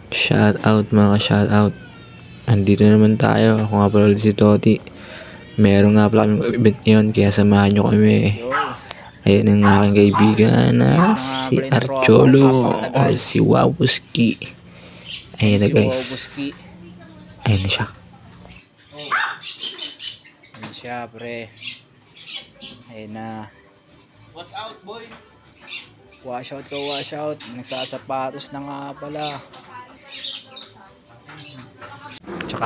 Shout out mga shout out. Andito naman tayo. Ako nga pala ulit si Toti. Meron nga pala kaming event ngayon kaya samahan nyo kami. Ayan ang aking kaibigan na si Archolo o si Wawuski. Ayan na guys. Ayan na siya. Ayan siya pre. Ayan na. What's out boy? Wash out ka, wash out. Nagsasapatos na nga pala.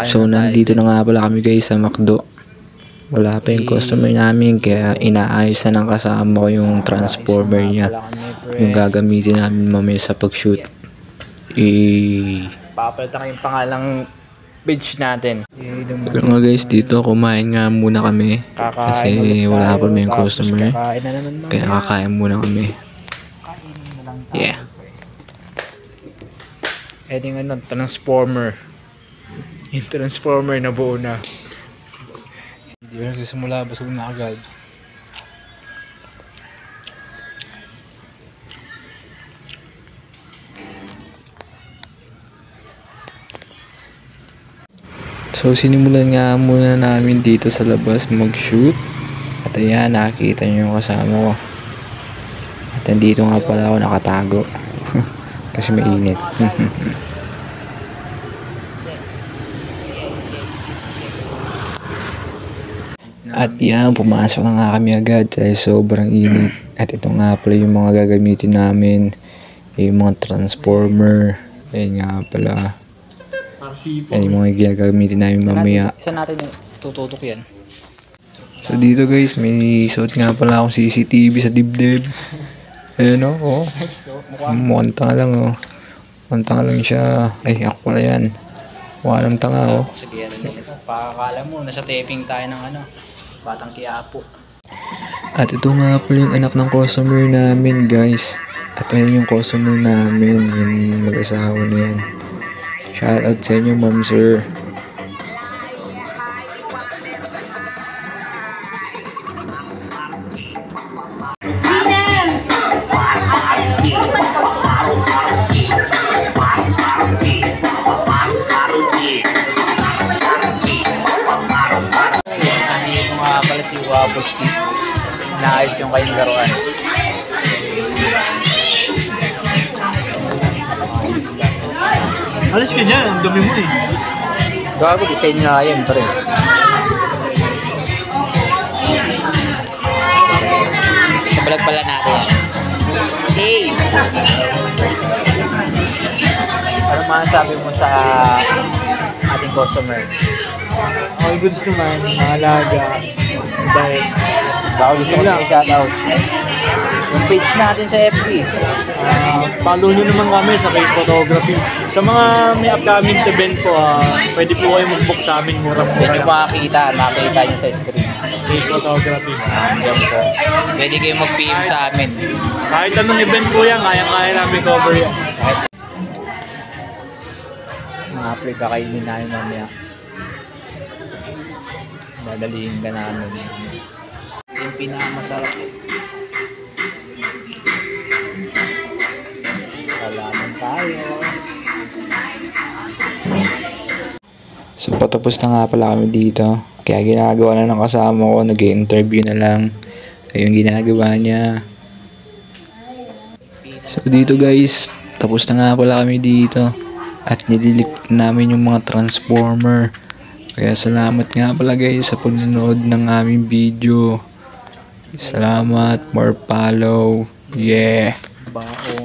So nandito na nga pala kami guys sa McDo. Wala pa yung customer namin kaya inaayos na ng kasama ko yung transformer niya. Yung gagamitin namin mamaya sa pag-shoot. Papalitan yung pangalang page natin. Pero nga guys, dito kumain nga muna kami. Kasi wala pa may customer. Kaya kakain muna kami. Yeah. Heading ano, transformer. Yung transformer na buo na. Hindi na nagsisimula, busog na agad. So sinimulan nga muna namin dito sa labas mag-shoot. At ayan, nakikita nyo yung kasama ko. At nandito nga pala ako nakatago. Kasi mainit. At yan, pumasok na nga kami agad dahil sobrang init. At ito nga pala yung mga gagamitin namin. Yung mga transformer. Ayun nga pala. Yan yung mga gagamitin namin mamaya. Isa natin yung tututok yan. So dito guys, may suot nga pala akong CCTV sa dibdib. Ayun o. Mukhang tanga lang o. Mukhang tanga lang siya. Ay, ako pala yan. Walang tanga o. Sabihan na ito. Pakakala mo, nasa taping tayo ng ano. Batang Quiapo. At ito nga pala yung anak ng customer namin guys. At ayun yung customer namin. Yung mag-asawa na yan. Shout out sa inyo ma'am sir. Nandito nga pala si Wawuski. Naayos yung kayong laruan. Alis ka dyan, ang dumi mo eh. Gago, design nga yan pa rin. Kabalag pala natin yan. Hey! Ano masasabi mo sa ating customer? Okay, goods naman, mahalaga. Dahil, Bako gusto ko lang i-shoutout. Yung page natin sa FB. follow nyo naman kami sa Face Photography. Sa mga may upcoming event po, pwede po kayo mag-book sa amin, murang-mura Pwede lang. makita nyo sa screen. Face Photography. Yan po. Pwede kayo mag-PM sa amin. Kahit anong event po yan, kaya namin cover yan. Mga pre, kakainin namin mamaya. Dadalihin ka namin. Yung pinakamasarap. Salaman tayo. So patapos na nga pala kami dito. Kaya ginagawa na ng kasama ko. Nag-i-interview na lang. Ayun ginagawa niya. So dito guys, tapos na nga pala kami dito. At nililik namin yung mga transformer. Kaya salamat nga pala guys sa panonood ng aming video. Salamat, more follow. Yeah. Baon.